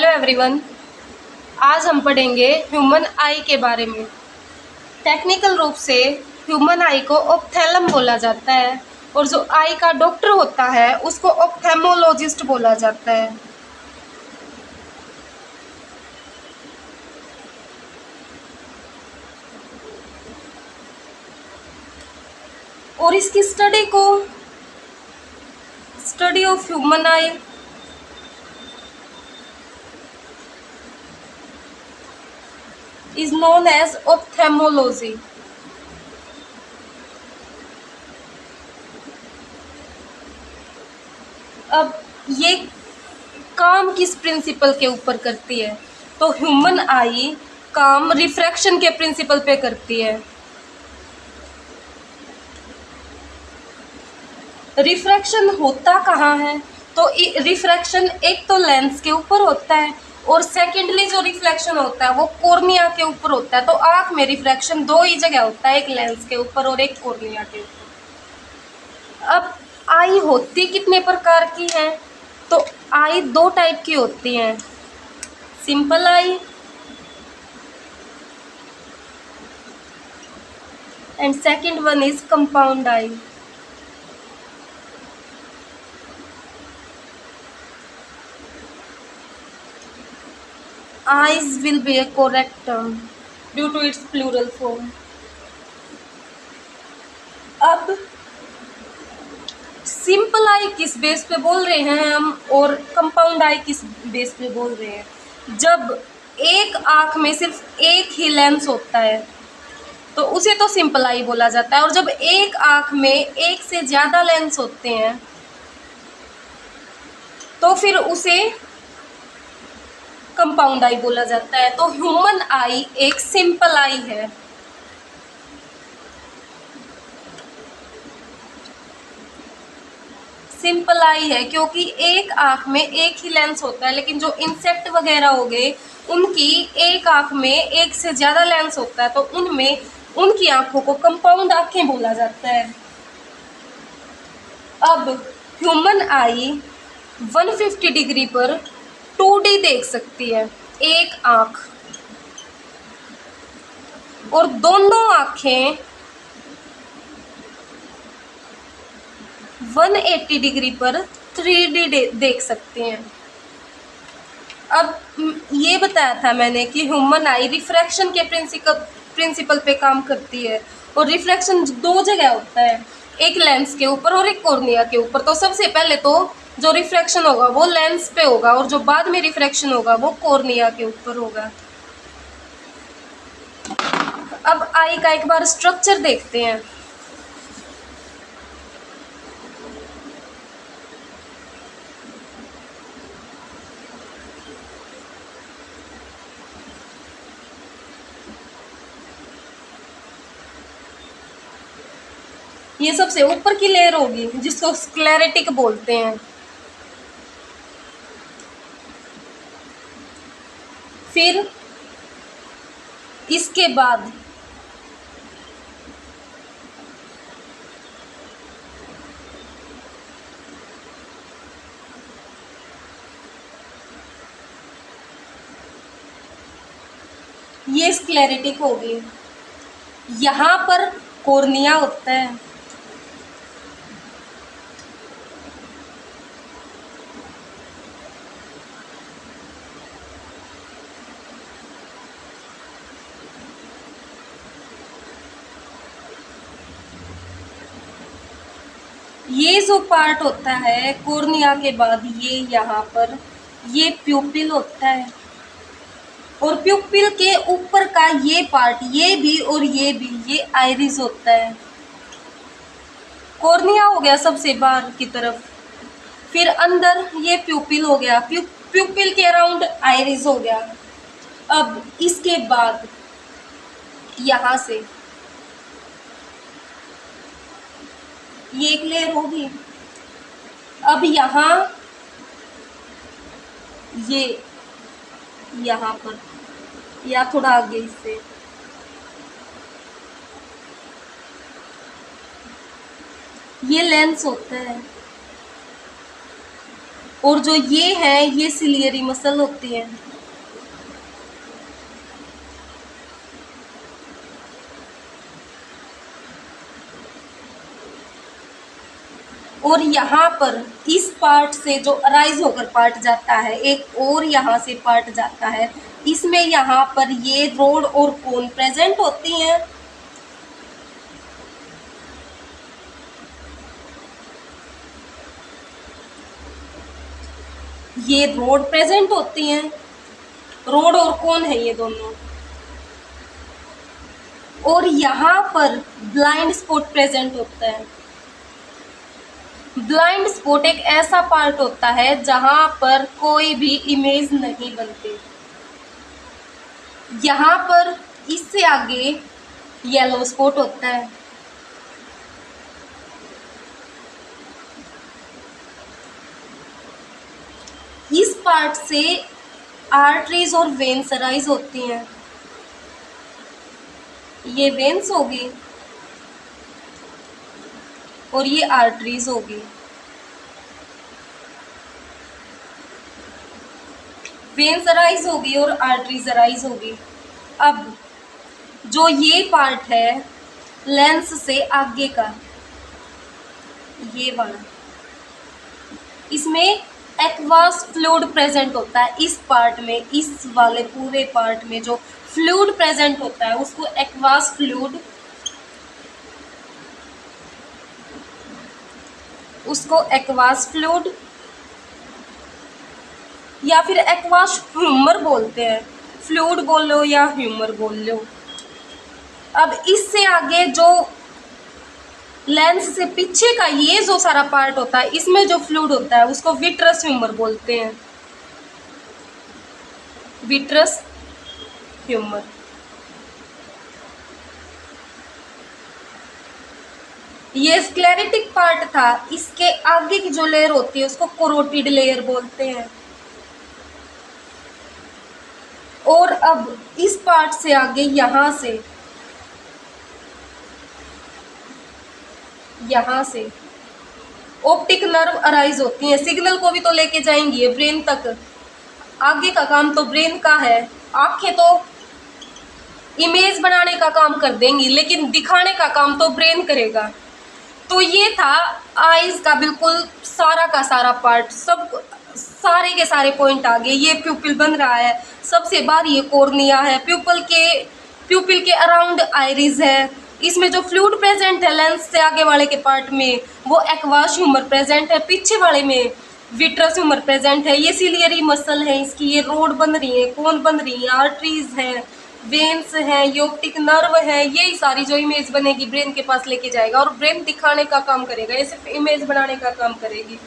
Hello everyone. आज हम पढ़ेंगे ह्यूमन आई के बारे में। टेक्निकल रूप से ह्यूमन आई को ऑप्थेलम बोला जाता है और जो आई का डॉक्टर होता है उसको ऑप्थेमोलॉजिस्ट बोला जाता है। और इसकी study of human I is known as ophthalmology। अब ये काम किस प्रिंसिपल के ऊपर करती है? तो ह्यूमन आई काम रिफ्रैक्शन के प्रिंसिपल पे करती है। रिफ्रैक्शन होता कहाँ है? तो रिफ्रैक्शन एक तो लेंस के ऊपर होता है और सेकेंडली जो रिफ्लेक्शन होता है वो कॉर्निया के ऊपर होता है। तो आँख में रिफ्रैक्शन दो ही जगह होता है, एक लेंस के ऊपर और एक कॉर्निया के ऊपर। अब आई होती कितने प्रकार की है? तो आई दो टाइप की होती हैं, simple I and second one is compound I. Eyes will be a correct term due to its plural form। अब सिंपल आई किस बेस पे बोल रहे हैं हम और कंपाउंड आई किस बेस पे बोल रहे हैं? जब एक आँख में सिर्फ एक ही लेंस होता है तो उसे तो सिंपल आई बोला जाता है, और जब एक आँख में एक से ज़्यादा लेंस होते हैं तो फिर उसे कंपाउंड आई बोला जाता है। तो ह्यूमन आई एक सिंपल आई है। सिंपल आई है क्योंकि एक आँख में एक ही लेंस होता है, लेकिन जो इंसेक्ट वगैरह हो गए उनकी एक आँख में एक से ज़्यादा लेंस होता है, तो उनमें उनकी आँखों को कंपाउंड आँखें बोला जाता है। अब ह्यूमन आई 150 डिग्री पर 2D देख सकती है, एक आँख, और दोनों आँखें 180 डिग्री पर 3D देख सकते हैं। अब ये बताया था मैंने कि ह्यूमन आई रिफ्रैक्शन के प्रिंसिपल पे काम करती है, और रिफ्लेक्शन दो जगह होता है, एक लेंस के ऊपर और एक कॉर्निया के ऊपर। तो सबसे पहले तो जो रिफ्रैक्शन होगा वो लेंस पे होगा और जो बाद में रिफ्रैक्शन होगा वो कॉर्निया के ऊपर होगा। अब आई का एक बार स्ट्रक्चर देखते हैं। ये सबसे ऊपर की लेयर होगी जिसको स्क्लेरेटिक बोलते हैं। फिर इसके बाद ये स्क्लेरेटिक होगी। यहाँ पर कॉर्निया होता है, ये जो पार्ट होता है कॉर्निया के बाद ये यहाँ पर ये प्यूपिल होता है, और प्यूपिल के ऊपर का ये पार्ट ये भी और ये भी ये आइरिस होता है। कॉर्निया हो गया सबसे बाहर की तरफ, फिर अंदर ये प्यूपिल हो गया, प्यूपिल के अराउंड आइरिस हो गया। अब इसके बाद यहाँ से ये एक लेयर होगी। अब यहाँ ये यहाँ पर या थोड़ा आगे इससे ये लेंस होता है, और जो ये है ये सिलियरी मसल होती है। और यहाँ पर इस पार्ट से जो अराइज होकर पार्ट जाता है, एक और यहाँ से पार्ट जाता है, इसमें यहाँ पर ये रोड और कोन प्रेजेंट होती हैं। ये रोड प्रेजेंट होती हैं, रोड और कोन है ये दोनों। और यहाँ पर ब्लाइंड स्पॉट प्रेजेंट होता है। ब्लाइंड स्पॉट एक ऐसा पार्ट होता है जहां पर कोई भी इमेज नहीं बनती। यहाँ पर इससे आगे येलो स्पॉट होता है। इस पार्ट से आर्टरीज और वेन्स अराइज होती हैं। ये वेन्स होगी और ये आर्टरीज होगी। वेन्स अराइज होगी और आर्टरीज अराइज होगी। अब जो ये पार्ट है लेंस से आगे का, ये वाला, इसमें एक्वास फ्लूइड प्रेजेंट होता है। इस पार्ट में, इस वाले पूरे पार्ट में जो फ्लूइड प्रेजेंट होता है उसको एक्वास फ्लूइड, उसको एक्वास फ्लूइड या फिर एक्वास ह्यूमर बोलते हैं। फ्लूइड बोल लो या ह्यूमर बोल लो। अब इससे आगे जो लेंस से पीछे का ये जो सारा पार्ट होता है, इसमें जो फ्लूइड होता है उसको विट्रस ह्यूमर बोलते हैं। Vitreous humour. ये स्क्लेरेटिक पार्ट था। इसके आगे की जो लेयर होती है उसको कैरोटिड लेयर बोलते हैं। और अब इस पार्ट से आगे यहाँ से ऑप्टिक नर्व अराइज होती हैं। सिग्नल को भी तो लेके जाएंगी ये ब्रेन तक। आगे का काम तो ब्रेन का है। आंखें तो इमेज बनाने का काम कर देंगी, लेकिन दिखाने का काम तो ब्रेन करेगा। तो ये था आईज का बिल्कुल सारा का सारा पार्ट, सब सारे के सारे पॉइंट आ गए। ये प्यूपिल बन रहा है, सबसे बाहर ये कॉर्निया है, प्यूपिल के अराउंड आइरिस है। इसमें जो फ्लूइड प्रेजेंट है लेंस से आगे वाले के पार्ट में वो एक्वास ह्यूमर प्रेजेंट है, पीछे वाले में विट्रस ह्यूमर प्रेजेंट है। ये सिलियरी मसल है इसकी, ये रोड बन रही है, कोन बन रही है, आर्टरीज है, वेन्स है, ये ऑप्टिक नर्व है। यही सारी जो इमेज बनेगी ब्रेन के पास लेके जाएगा और ब्रेन दिखाने का काम करेगा, ये सिर्फ इमेज बनाने का काम करेगी।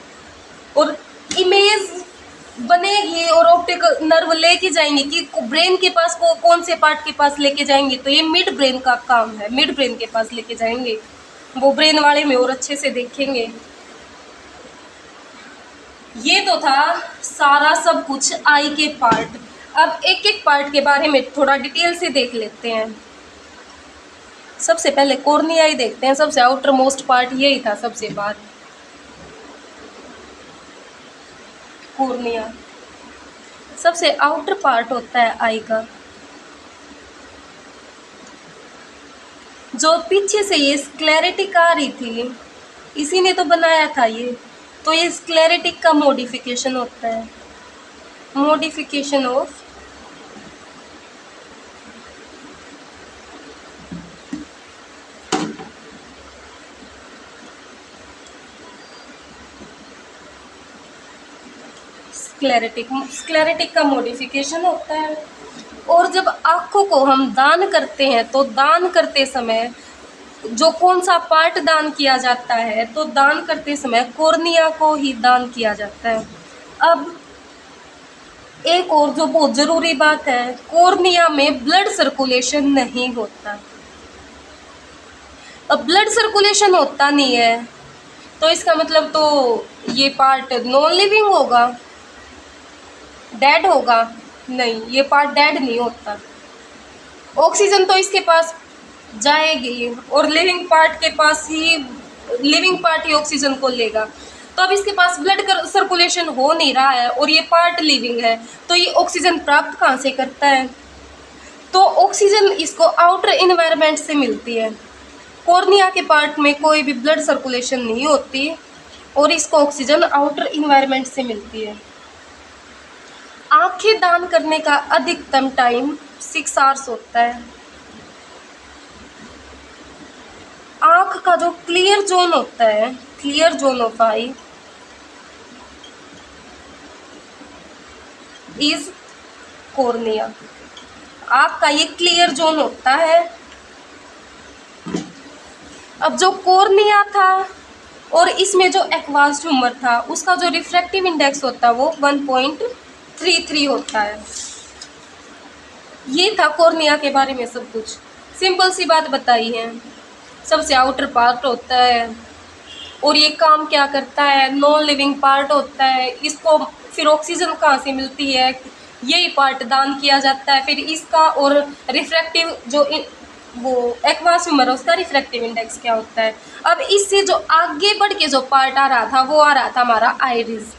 और इमेज बनेगी और ऑप्टिक नर्व लेके जाएंगे कि ब्रेन के पास को कौन से पार्ट के पास लेके जाएंगे, तो ये मिड ब्रेन का काम है। मिड ब्रेन के पास लेके जाएंगे, वो ब्रेन वाले में और अच्छे से देखेंगे। ये तो था सारा सब कुछ आई के पार्ट। अब एक एक पार्ट के बारे में थोड़ा डिटेल से देख लेते हैं। सबसे पहले कॉर्निया ही देखते हैं। सबसे आउटर मोस्ट पार्ट यही था सबसे बाहर, कॉर्निया सबसे आउटर पार्ट होता है आई का। जो पीछे से ये स्क्लेरेटिक आ रही थी, इसी ने तो बनाया था ये, तो ये स्क्लेरेटिक का मॉडिफिकेशन होता है, मॉडिफिकेशन ऑफ स्क्लेरेटिक का मॉडिफिकेशन होता है। और जब आँखों को हम दान करते हैं तो दान करते समय जो कौन सा पार्ट दान किया जाता है, तो दान करते समय कॉर्निया को ही दान किया जाता है। अब एक और जो बहुत ज़रूरी बात है, कॉर्निया में ब्लड सर्कुलेशन नहीं होता। अब ब्लड सर्कुलेशन होता नहीं है तो इसका मतलब तो ये पार्ट नॉन लिविंग होगा, डेड होगा। नहीं, ये पार्ट डेड नहीं होता। ऑक्सीजन तो इसके पास जाएगी और लिविंग पार्ट ही ऑक्सीजन को लेगा। तो अब इसके पास ब्लड सर्कुलेशन हो नहीं रहा है और ये पार्ट लिविंग है, तो ये ऑक्सीजन प्राप्त कहाँ से करता है? तो ऑक्सीजन इसको आउटर इन्वायरमेंट से मिलती है। कॉर्निया के पार्ट में कोई भी ब्लड सर्कुलेशन नहीं होती और इसको ऑक्सीजन आउटर इन्वायरमेंट से मिलती है। आंखें दान करने का अधिकतम टाइम 6 आवर्स होता है। आंख का जो क्लियर जोन होता है, clear zone of I is cornea. आंख का ये क्लियर जोन होता है। अब जो कॉर्निया था और इसमें जो एक्वास ट्यूमर था उसका जो रिफ्रैक्टिव इंडेक्स होता है वो 1.33 होता है। ये था कॉर्निया के बारे में सब कुछ, सिंपल सी बात बताई है। सबसे आउटर पार्ट होता है और ये काम क्या करता है, नॉन लिविंग पार्ट होता है। इसको फिर ऑक्सीजन कहाँ से मिलती है, यही पार्ट दान किया जाता है। फिर इसका और रिफ्रैक्टिव जो वो एक्वास ट्यूमर है उसका रिफ्रैक्टिव इंडेक्स क्या होता है। अब इससे जो आगे बढ़ के जो पार्ट आ रहा था वो आ रहा था हमारा आइरिस।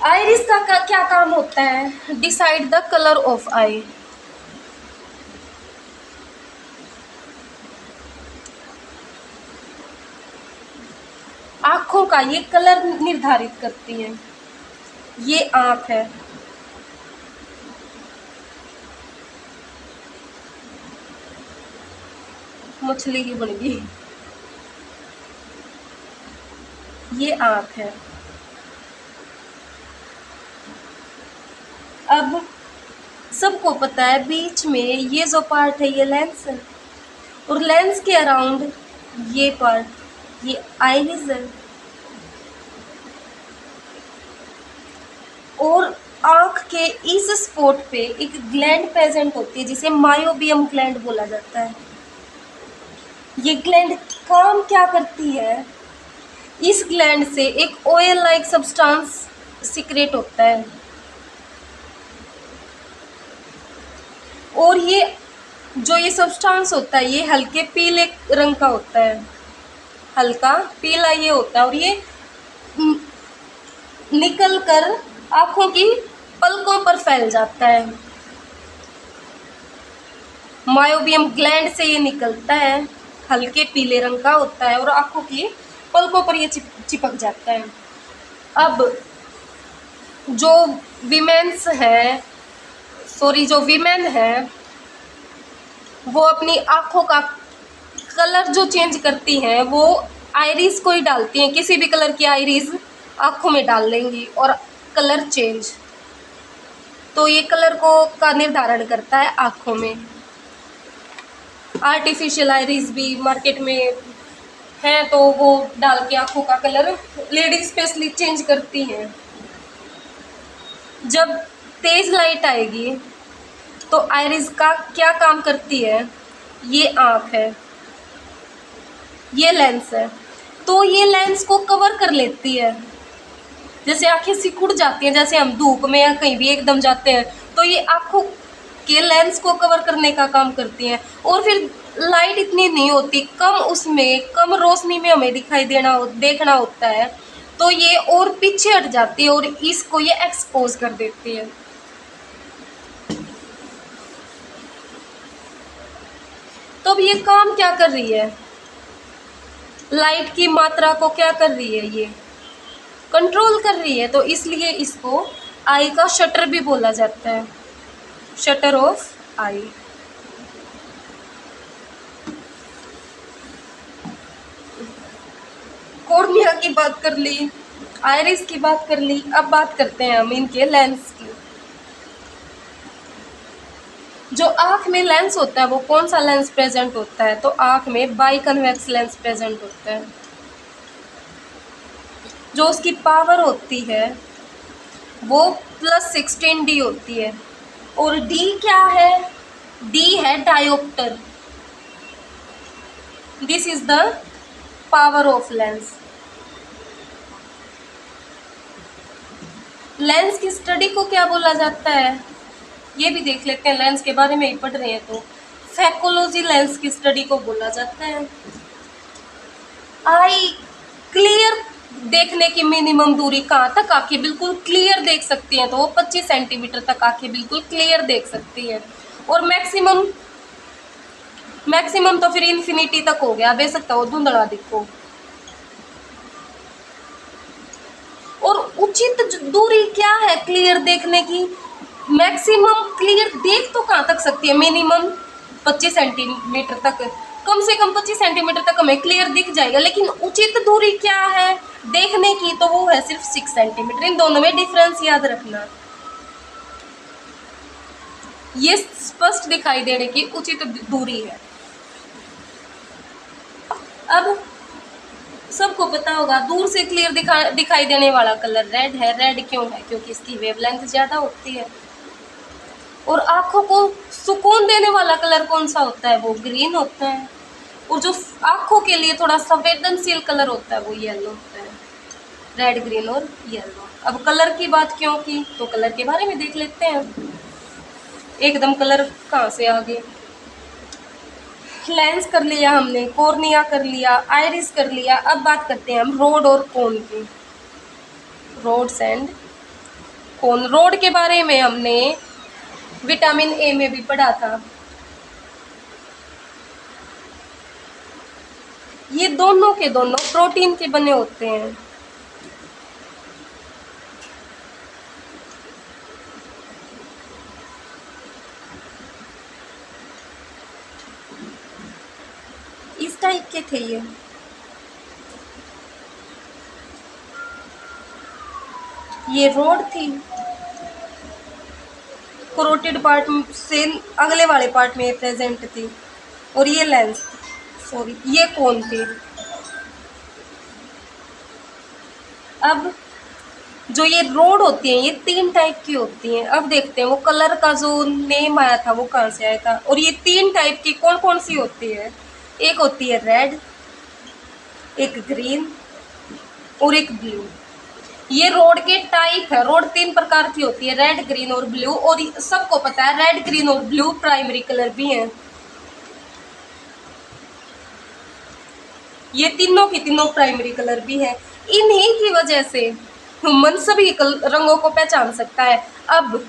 आइरिस का क्या काम होता है? डिसाइड द कलर ऑफ आई। आंखों का ये कलर निर्धारित करती है। ये आंख है, मछली की बन गई। ये आंख है। अब सबको पता है बीच में ये जो पार्ट है ये लेंस है और लेंस के अराउंड ये पार्ट ये आइरिस है। और आंख के इस स्पॉट पे एक ग्लैंड प्रेजेंट होती है जिसे मायोबियम ग्लैंड बोला जाता है। ये ग्लैंड काम क्या करती है? इस ग्लैंड से एक ऑयल लाइक सब्सटेंस सीक्रेट होता है और ये जो ये सब्सटेंस होता है ये हल्के पीले रंग का होता है, हल्का पीला ये होता है और ये निकल कर आंखों की पलकों पर फैल जाता है। मायोबियम ग्लैंड से ये निकलता है, हल्के पीले रंग का होता है और आंखों की पलकों पर ये चिपक जाता है। अब जो वीमेन है वो अपनी आंखों का कलर जो चेंज करती हैं वो आइरिस को ही डालती हैं। किसी भी कलर की आइरिस आंखों में डाल लेंगी और कलर चेंज, तो ये कलर का निर्धारण करता है आंखों में। आर्टिफिशियल आइरिस भी मार्केट में है तो वो डाल के आंखों का कलर लेडीज स्पेशली चेंज करती हैं। जब तेज लाइट आएगी तो आइरिस का क्या काम करती है? ये आंख है, ये लेंस है, तो ये लेंस को कवर कर लेती है। जैसे आंखें सिकुड़ जाती हैं, जैसे हम धूप में या कहीं भी एकदम जाते हैं तो ये आंखों के लेंस को कवर करने का काम करती हैं। और फिर लाइट इतनी नहीं होती, कम रोशनी में हमें देखना होता है तो ये और पीछे हट जाती है और इसको ये एक्सपोज कर देती है। तो अब ये काम क्या कर रही है? लाइट की मात्रा को क्या कर रही है? ये कंट्रोल कर रही है, तो इसलिए इसको आई का शटर भी बोला जाता है, शटर ऑफ आई। कॉर्निया की बात कर ली, आइरिस की बात कर ली, अब बात करते हैं हम इनके लेंस की। जो आँख में लेंस होता है वो कौन सा लेंस प्रेजेंट होता है? तो आँख में बाइकन्वेक्स लेंस प्रेजेंट होता है। जो उसकी पावर होती है वो +16D होती है। और D क्या है? D है dioptre. This is the power of lens. Lens की स्टडी को क्या बोला जाता है? ये भी देख लेते हैं, लेंस के बारे में ही पढ़ रहे हैं तो फैकोलॉजी लेंस की स्टडी को बोला जाता है। आई क्लियर देखने की मिनिमम दूरी कहाँ तक आके बिल्कुल क्लियर देख सकती हैं, तो वो 25 सेंटीमीटर तक आके बिल्कुल क्लियर देख सकती है। और मैक्सिमम मैक्सिमम तो फिर इन्फिनिटी तक हो गया, बेशक वो धुंधला दिखो। और उचित दूरी क्या है क्लियर देखने की? मैक्सिमम क्लियर देख तो कहाँ तक सकती है? मिनिमम 25 सेंटीमीटर तक, कम से कम 25 सेंटीमीटर तक हमें क्लियर दिख जाएगा। लेकिन उचित दूरी क्या है देखने की? तो वो है सिर्फ 6 सेंटीमीटर। इन दोनों में डिफरेंस याद रखना। ये स्पष्ट दिखाई देने की उचित दूरी है। अब सबको पता होगा दूर से क्लियर दिखाई देने वाला कलर रेड है। रेड क्यों है? क्योंकि इसकी वेवलेंथ ज़्यादा होती है। और आँखों को सुकून देने वाला कलर कौन सा होता है? वो ग्रीन होता है। और जो आँखों के लिए थोड़ा संवेदनशील कलर होता है वो येलो होता है। रेड, ग्रीन और येलो। अब कलर की बात क्यों की, तो कलर के बारे में देख लेते हैं। एकदम कलर कहाँ से आ गए? लेंस कर लिया हमने, कॉर्निया कर लिया, आइरिस कर लिया। अब बात करते हैं हम रोड और कोन की। Roads and cone. रोड के बारे में हमने विटामिन ए में भी पढ़ा था। ये दोनों के दोनों प्रोटीन के बने होते हैं। इस टाइप के थे ये रोड थी, करोटिड पार्ट से अगले वाले पार्ट में प्रेजेंट थी। और ये लेंस, सॉरी ये कोन थे। अब जो ये रोड होती हैं ये 3 टाइप की होती हैं। अब देखते हैं वो कलर का जो नेम आया था वो कहाँ से आया था। और ये 3 टाइप की कौन कौन सी होती है? एक होती है रेड, एक ग्रीन और एक ब्लू। ये रोड के टाइप है। रोड 3 प्रकार की होती है, रेड, ग्रीन और ब्लू। और सबको पता है रेड, ग्रीन और ब्लू प्राइमरी कलर भी हैं। ये तीनों की तीनों प्राइमरी कलर भी हैं। इन्हीं की वजह से ह्यूमन सभी रंगों को पहचान सकता है। अब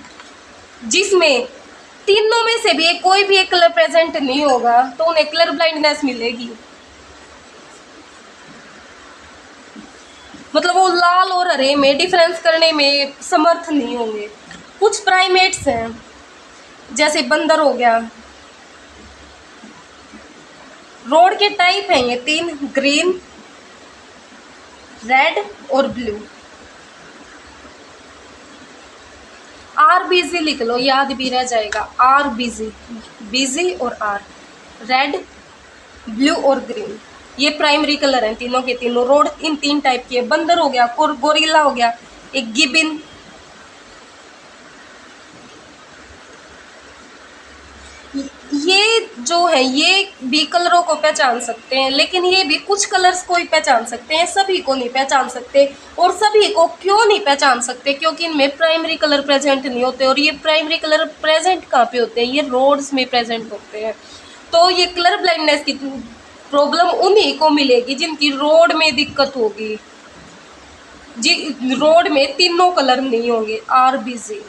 जिसमें तीनों में से भी कोई भी एक कलर प्रेजेंट नहीं होगा तो उन्हें कलर ब्लाइंडनेस मिलेगी। मतलब वो लाल और हरे में डिफरेंस करने में समर्थ नहीं होंगे। कुछ प्राइमेट्स हैं, जैसे बंदर हो गया। रोड के टाइप हैं ये 3, ग्रीन, रेड और ब्लू। RBG लिख लो, याद भी रह जाएगा। RBG, BG और R, रेड, ब्लू और ग्रीन। ये प्राइमरी कलर हैं तीनों के तीनों। रोड इन 3 टाइप की है। बंदर हो गया, गोरिल्ला हो गया, एक गिबिन। ये जो है ये भी कलरों को पहचान सकते हैं, लेकिन ये भी कुछ कलर्स को ही पहचान सकते हैं, सभी को नहीं पहचान सकते। और सभी को क्यों नहीं पहचान सकते? क्योंकि इनमें प्राइमरी कलर प्रेजेंट नहीं होते। और ये प्राइमरी कलर प्रेजेंट कहाँ पे होते हैं? ये रोड्स में प्रेजेंट होते हैं। तो ये कलर ब्लाइंडनेस की प्रॉब्लम उन्हीं को मिलेगी जिनकी रोड में दिक्कत होगी, जी रोड में तीनों कलर नहीं होंगे। RBG।